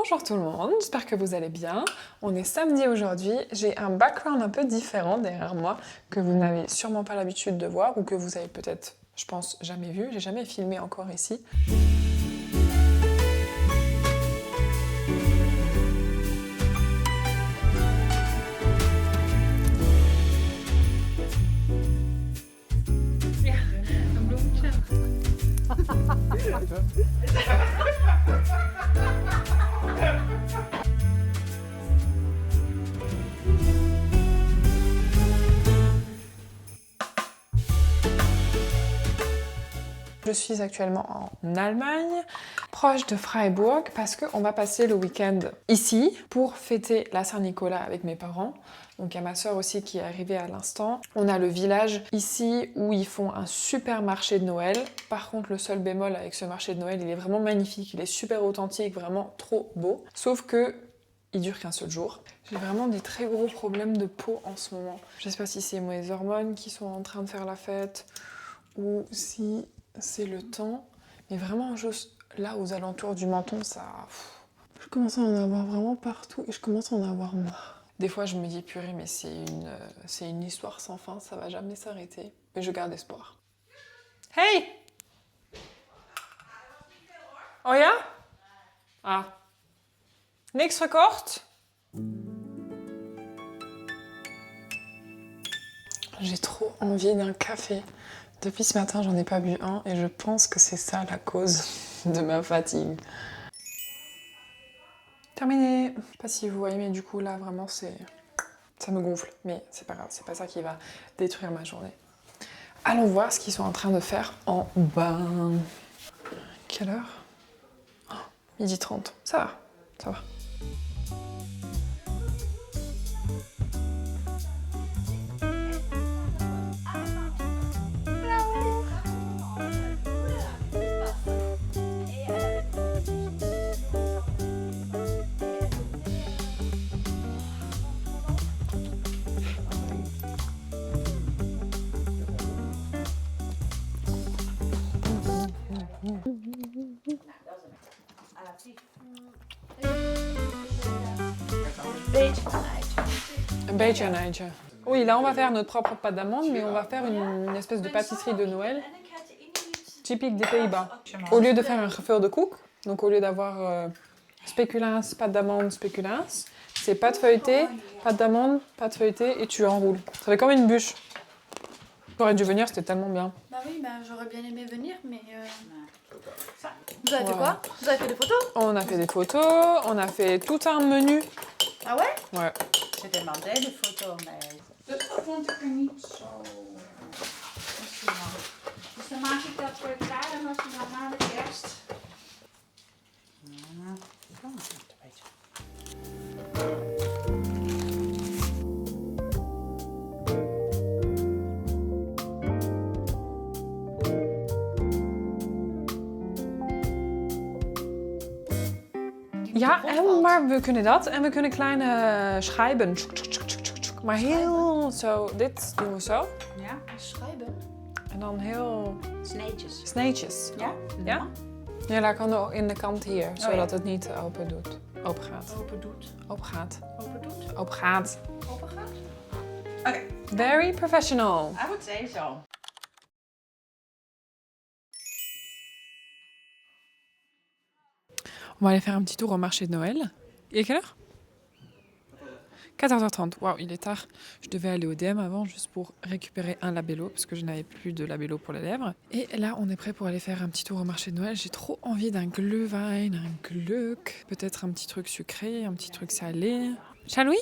Bonjour tout le monde, j'espère que vous allez bien. On est samedi aujourd'hui, j'ai un background un peu différent derrière moi que vous n'avez sûrement pas l'habitude de voir ou que vous avez peut-être, je pense, jamais vu. J'ai jamais filmé encore ici. Je suis actuellement en Allemagne, proche de Freiburg, parce qu'on va passer le week-end ici pour fêter la Saint-Nicolas avec mes parents. Donc il y a ma soeur aussi qui est arrivée à l'instant. On a le village ici où ils font un super marché de Noël. Par contre, le seul bémol avec ce marché de Noël, il est vraiment magnifique, il est super authentique, vraiment trop beau. Sauf que il dure qu'un seul jour. J'ai vraiment des très gros problèmes de peau en ce moment. Je sais pas si c'est mes hormones qui sont en train de faire la fête ou si c'est le temps, mais vraiment juste là aux alentours du menton, ça... Je commence à en avoir vraiment partout et je commence à en avoir marre. Des fois je me dis purée, mais c'est une histoire sans fin, ça va jamais s'arrêter. Mais je garde espoir. Hey! Oh ja? Ah. Niks gekocht? J'ai trop envie d'un café. Depuis ce matin, j'en ai pas bu un et je pense que c'est ça la cause de ma fatigue. Terminé. Je sais pas si vous voyez, mais du coup là vraiment ça me gonfle. Mais c'est pas grave, c'est pas ça qui va détruire ma journée. Allons voir ce qu'ils sont en train de faire en bas. Quelle heure? Oh, 12h30. Ça va, ça va. Un beetje een eitje. Oui, là on va faire notre propre pâte d'amande, mais on va faire une espèce de pâtisserie de Noël typique des Pays-Bas. Au lieu de faire un gevulde koek, donc au lieu d'avoir spéculins, pâte d'amande, spéculins, c'est pâte feuilletée, pâte d'amande, pâte feuilletée et tu enroules. Ça fait comme une bûche. J'aurais dû venir, c'était tellement bien. Bah oui, bah, j'aurais bien aimé venir, mais... Vous avez fait quoi? Vous avez fait des photos? On a fait des photos, on a fait tout un menu. Ah ouais? Ouais. Ze demandé de foto, maar dat vond ik er niet zo. Dus dan maak ik dat voor je klaar en als je dan na de kerst. Ja, dan is het een beetje. Ja, maar we kunnen dat. En we kunnen kleine schijven. Maar heel zo. Dit doen we zo. Ja, Schrijven? En dan heel sneetjes. sneetjes. Ja? Ja? Ja, daar kan ook in de kant hier. Zodat ja. het niet open doet. Open gaat. Open doet. Open gaat. Open doet. Open gaat. Open gaat. Oké. Very professional. I would say so. On va aller faire un petit tour au marché de Noël. Il est quelle heure? 14h30. Waouh, il est tard. Je devais aller au DM avant juste pour récupérer un labello parce que je n'avais plus de labello pour les lèvres. Et là, on est prêt pour aller faire un petit tour au marché de Noël. J'ai trop envie d'un glühwein, un glück, peut-être un petit truc sucré, un petit truc salé. Shall we?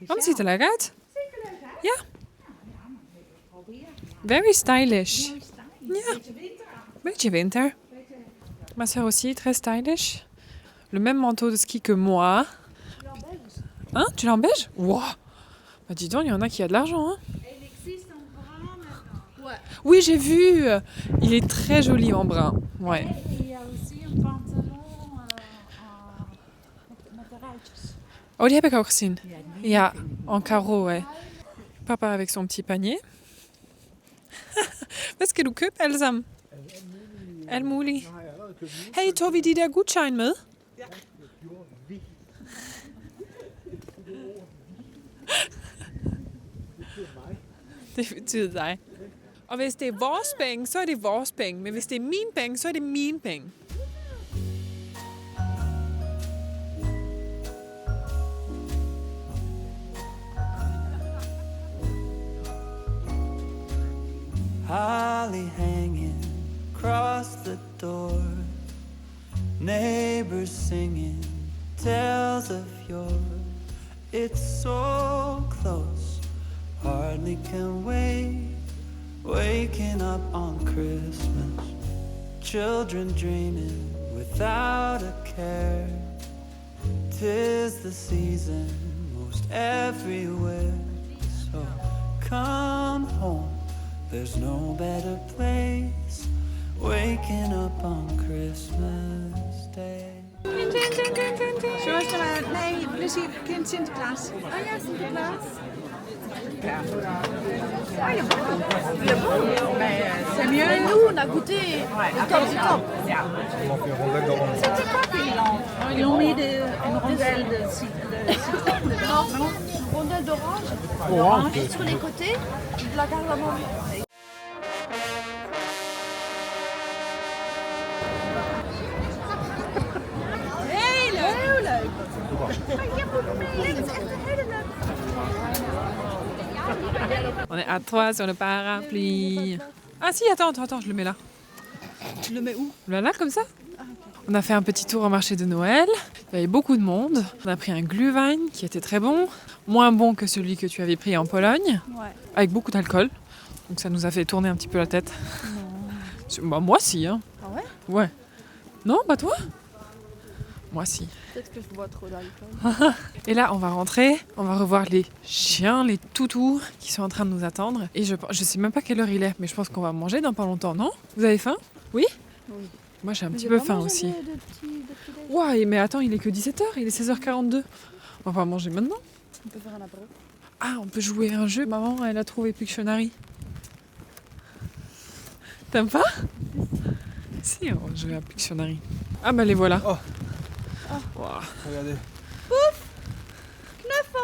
Waarom ziet er leuk uit? Ja. Very stylish. Ja. Beetje winter. Ma soeur aussi, très stylish. Le même manteau de ski que moi. Hein? Tu l'as en beige? Wow. Bah dis donc, il y en a qui a de l'argent. Hein? Oui, j'ai vu. Il est très joli en brun. Ouais. Il y a aussi un pantalon met de ruitjes. Oh, die heb ik ook gezien. Ja, en carreau, ouais. Papa avec son petit panier. Hvad skal du købe alle sammen? Alt muligt. Hey, tog vi de der Gutschein med? Ja, det gjorde vi. Det betyder dig. Og hvis det er vores penge, så er det vores penge. Men hvis det er mine penge, så er det mine penge. Holly hanging across the door, neighbors singing tales of yore. It's so close, hardly can wait. Waking up on Christmas, children dreaming without a care. 'Tis the season most everywhere, so come home. There's no better place, waking up on Christmas Day. Zoals er nee, plezier, kind Sinterklaas. Oh ja, Sinterklaas. Ja. Ah, il est bon. Mais c'est mieux. Mais nous, on a goûté au top du top. Ja. C'était quoi qu'ils l'ont mis une rondelle de citron dedans, non? Rondelle d'orange, orange sur les côtés, de la cardamome. Heel leuk. On est à 3 sur le parapluie. Ah si, attends, je le mets là. Tu le mets où? Là, comme ça. On a fait un petit tour au marché de Noël. Il y avait beaucoup de monde. On a pris un glühwein qui était très bon. Moins bon que celui que tu avais pris en Pologne. Ouais. Avec beaucoup d'alcool. Donc ça nous a fait tourner un petit peu la tête. Bah, moi si. Hein. Ah ouais? Ouais. Non, pas toi? Moi si. Peut-être que je bois trop d'alcool. Et là, on va rentrer. On va revoir les chiens, les toutous qui sont en train de nous attendre. Et je sais même pas quelle heure il est. Mais je pense qu'on va manger dans pas longtemps, non? Vous avez faim? Oui? Oui. Moi j'ai un petit peu faim aussi. Ouais, mais attends, il est que 17h, il est 16h42. On va pas manger maintenant. On peut faire un apéro. Ah, on peut jouer à un jeu. Maman, elle a trouvé Pictionary. T'aimes pas? Si, on va jouer à Pictionary. Ah bah les voilà. Oh. Wow. Regardez. Knuffel!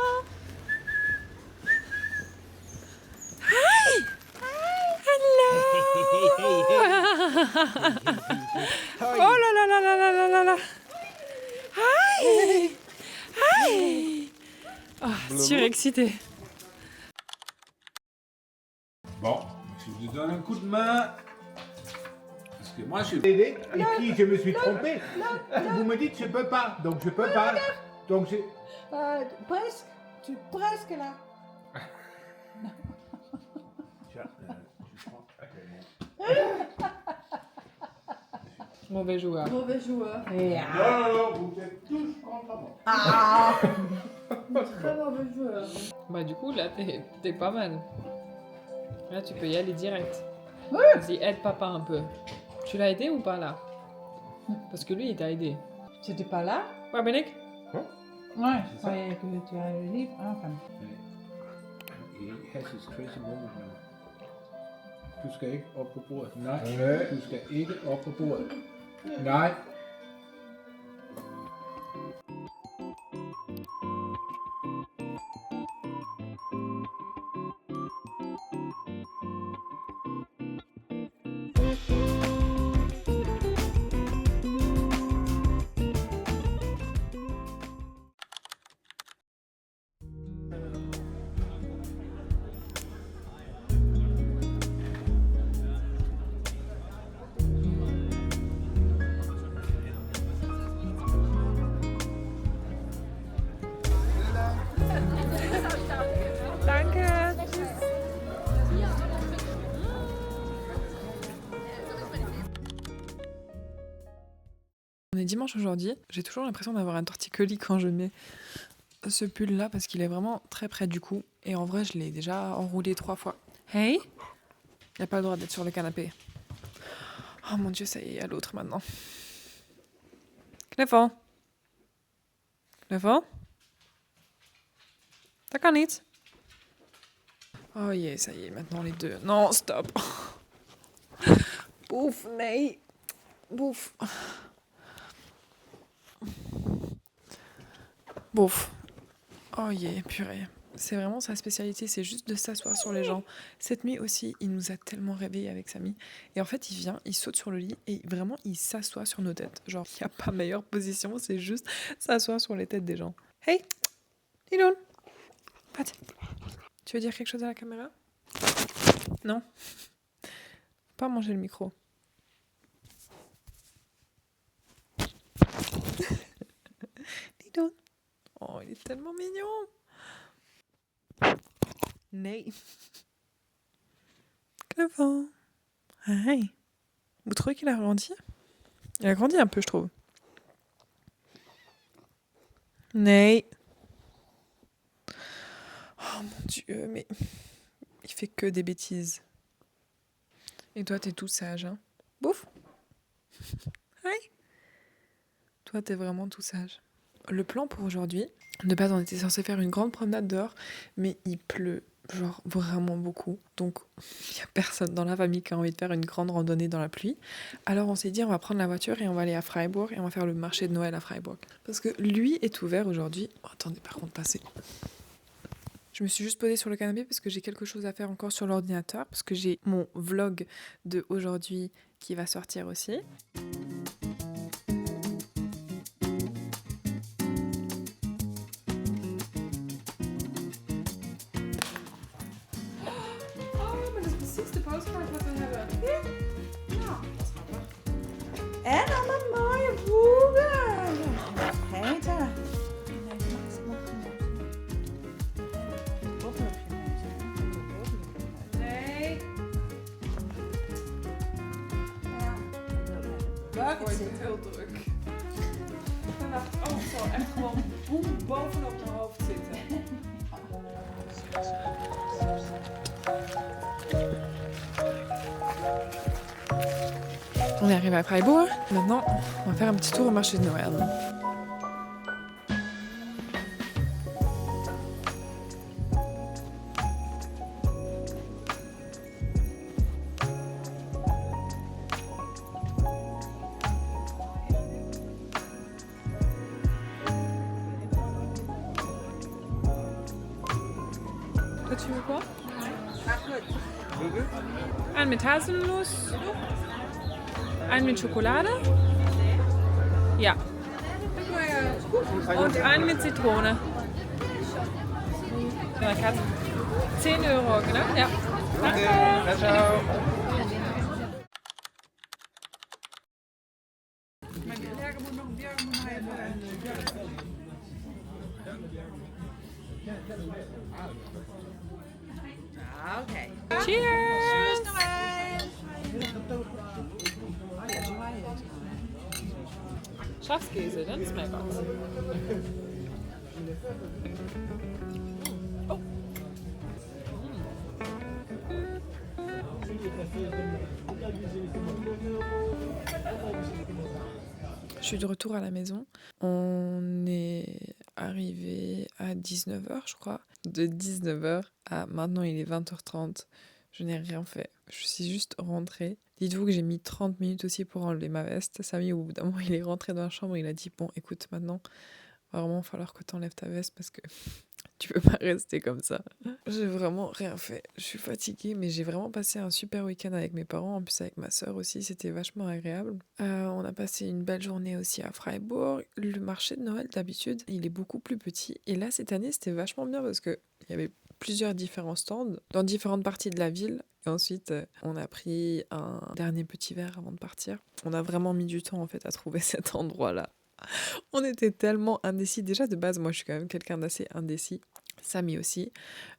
Oh là là là là là là là là. Hi! Hi! Ah, surexcité. Bon, je vous donne un coup de main. Parce que moi, je suis aidé. Et puis, je me suis trompé. Vous me dites, je peux pas. Donc, je peux pas. Donc, je... Presque. Tu es presque là. Tiens, je prends. Mauvais joueur. Mauvais joueur. Non, vous êtes tous contre moi. Ah. Très mauvais joueur. Bah du coup là t'es pas mal. Là tu peux y aller direct. Vas-y, aide papa un peu. Tu l'as aidé ou pas là? Parce que lui il t'a aidé. C'était pas là? Ouais Benek? Ouais, je croyais que tu avais le livre. Ah, enfin. He has his crazy moment now. Du skal ikke op på bordet. Nej, du skal ikke op på bordet. Nej. On est dimanche aujourd'hui, j'ai toujours l'impression d'avoir un torticolis quand je mets ce pull là parce qu'il est vraiment très près du cou et en vrai je l'ai déjà enroulé 3 fois. Hey, il a pas le droit d'être sur le canapé. Oh mon dieu, ça y est, il y a l'autre maintenant. Knuffel. Knuffel. Dat kan niet. Oh jee, ça y est, maintenant les deux. Non, stop. Boef, nee. Boef. Boef. Oh jee, purée. C'est vraiment sa spécialité, c'est juste de s'asseoir sur les gens. Cette nuit aussi, il nous a tellement réveillés avec Samy. Et en fait, il vient, il saute sur le lit et vraiment, il s'assoit sur nos têtes. Genre, il n'y a pas meilleure position, c'est juste s'asseoir sur les têtes des gens. Hey, Liloun, Pat, tu veux dire quelque chose à la caméra? Non? Pas manger le micro. Liloun. Oh, il est tellement mignon. Nee. Clément. Hey. Vous trouvez qu'il a grandi? Il a grandi un peu, je trouve. Nee. Oh mon Dieu, mais il fait que des bêtises. Et toi, t'es tout sage, hein? Bouf. Hey. Toi, t'es vraiment tout sage. Le plan pour aujourd'hui, de base, on était censé faire une grande promenade dehors, mais il pleut. Genre vraiment beaucoup. Donc il n'y a personne dans la famille qui a envie de faire une grande randonnée dans la pluie. Alors on s'est dit on va prendre la voiture et on va aller à Freiburg et on va faire le marché de Noël à Freiburg. Parce que lui est ouvert aujourd'hui. Oh, attendez, par contre, passez. Je me suis juste posée sur le canapé parce que j'ai quelque chose à faire encore sur l'ordinateur. Parce que j'ai mon vlog de aujourd'hui qui va sortir aussi. En alle mooie boeken. Peter. Nee. Welke Wordt het heel druk. Oh, het zal echt gewoon boem bovenop mijn hoofd zitten. On est arrivé à Freiburg. Maintenant, on va faire un petit tour au marché de Noël. Toi, tu veux quoi? Ein mit Haselnuss. Ein mit Schokolade. Ja. Und einen mit Zitrone. Ja, Katze. 10 Euro, genau? Ja. Danke. Ciao. Okay. Cheers! Schafskäse, den smaakt wat. Oh. Je suis de retour à la maison. On est arrivé à 19h, je crois. De 19h à maintenant, il est 20h30. Je n'ai rien fait. Je suis juste rentrée. Dites-vous que j'ai mis 30 minutes aussi pour enlever ma veste. Samy, au bout d'un moment, il est rentré dans la chambre. Il a dit, bon, écoute, maintenant, va vraiment falloir que tu enlèves ta veste parce que tu peux pas rester comme ça. J'ai vraiment rien fait. Je suis fatiguée, mais j'ai vraiment passé un super week-end avec mes parents. En plus, avec ma sœur aussi, c'était vachement agréable. On a passé une belle journée aussi à Freiburg. Le marché de Noël, d'habitude, il est beaucoup plus petit. Et là, cette année, c'était vachement bien parce qu'il y avait plusieurs différents stands dans différentes parties de la ville. Et ensuite, on a pris un dernier petit verre avant de partir. On a vraiment mis du temps, en fait, à trouver cet endroit-là. On était tellement indécis. Déjà, de base, moi, je suis quand même quelqu'un d'assez indécis. Samy aussi,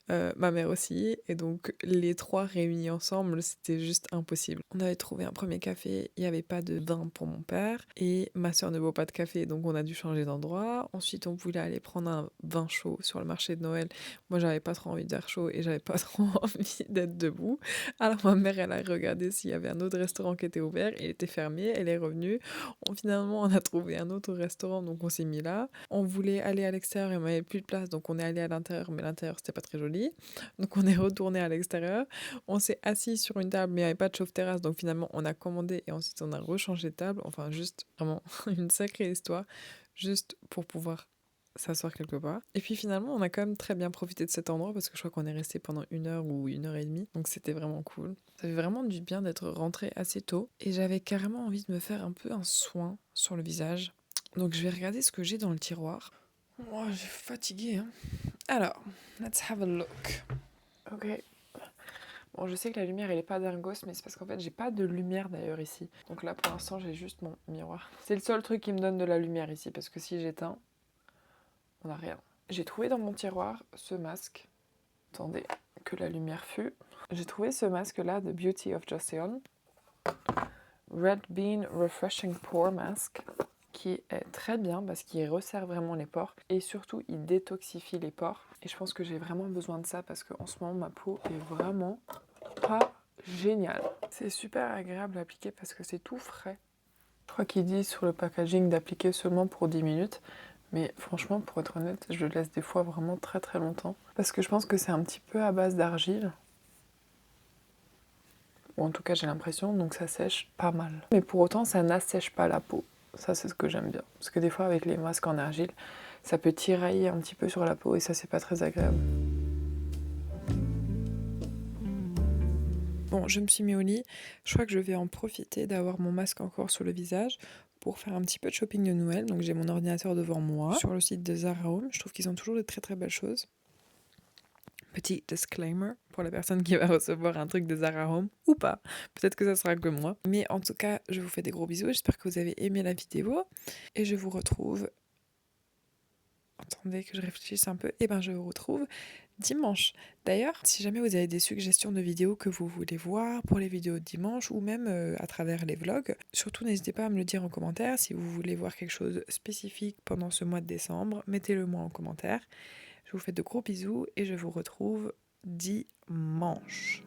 ma mère aussi. Et donc, les trois réunis ensemble, c'était juste impossible. On avait trouvé un premier café, il n'y avait pas de vin pour mon père. Et ma soeur ne boit pas de café, donc on a dû changer d'endroit. Ensuite, on voulait aller prendre un vin chaud sur le marché de Noël. Moi, j'avais pas trop envie d'air chaud et j'avais pas trop envie d'être debout. Alors, ma mère, elle a regardé s'il y avait un autre restaurant qui était ouvert. Il était fermé, elle est revenue. Finalement, on a trouvé un autre restaurant, donc on s'est mis là. On voulait aller à l'extérieur et on n'avait plus de place, donc on est allé à l'intérieur, mais l'intérieur, c'était pas très joli. Donc on est retourné à l'extérieur. On s'est assis sur une table, mais il n'y avait pas de chauffe-terrasse, donc finalement, on a commandé et ensuite on a rechangé de table. Enfin, juste vraiment une sacrée histoire, juste pour pouvoir s'asseoir quelque part. Et puis finalement, on a quand même très bien profité de cet endroit parce que je crois qu'on est resté pendant 1 heure ou 1 heure et demie. Donc c'était vraiment cool. Ça fait vraiment du bien d'être rentré assez tôt. Et j'avais carrément envie de me faire un peu un soin sur le visage. Donc je vais regarder ce que j'ai dans le tiroir. Oh, j'ai fatigué, hein. Alors, let's have a look. Ok. Bon, je sais que la lumière, elle est pas dingos, mais c'est parce qu'en fait, j'ai pas de lumière d'ailleurs ici. Donc là, pour l'instant, j'ai juste mon miroir. C'est le seul truc qui me donne de la lumière ici, parce que si j'éteins, on n'a rien. J'ai trouvé dans mon tiroir ce masque. Attendez, que la lumière fût. J'ai trouvé ce masque-là de Beauty of Joseon. Red Bean Refreshing Pore Mask, qui est très bien parce qu'il resserre vraiment les pores et surtout il détoxifie les pores. Et je pense que j'ai vraiment besoin de ça parce qu'en ce moment ma peau est vraiment pas géniale. C'est super agréable à appliquer parce que c'est tout frais. Je crois qu'il dit sur le packaging d'appliquer seulement pour 10 minutes. Mais franchement, pour être honnête, je le laisse des fois vraiment très très longtemps. Parce que je pense que c'est un petit peu à base d'argile. Ou en tout cas j'ai l'impression, donc ça sèche pas mal. Mais pour autant, ça n'assèche pas la peau. Ça, c'est ce que j'aime bien. Parce que des fois, avec les masques en argile, ça peut tirailler un petit peu sur la peau et ça, c'est pas très agréable. Bon, je me suis mis au lit. Je crois que je vais en profiter d'avoir mon masque encore sur le visage pour faire un petit peu de shopping de Noël. Donc, j'ai mon ordinateur devant moi sur le site de Zara Home. Je trouve qu'ils ont toujours de très très belles choses. Petit disclaimer pour la personne qui va recevoir un truc de Zara Home ou pas. Peut-être que ça sera que moi. Mais en tout cas, je vous fais des gros bisous. J'espère que vous avez aimé la vidéo. Et je vous retrouve... Attendez que je réfléchisse un peu. Et ben je vous retrouve dimanche. D'ailleurs, si jamais vous avez des suggestions de vidéos que vous voulez voir pour les vidéos de dimanche ou même à travers les vlogs, surtout n'hésitez pas à me le dire en commentaire. Si vous voulez voir quelque chose spécifique pendant ce mois de décembre, mettez-le moi en commentaire. Je vous fais de gros bisous et je vous retrouve dimanche.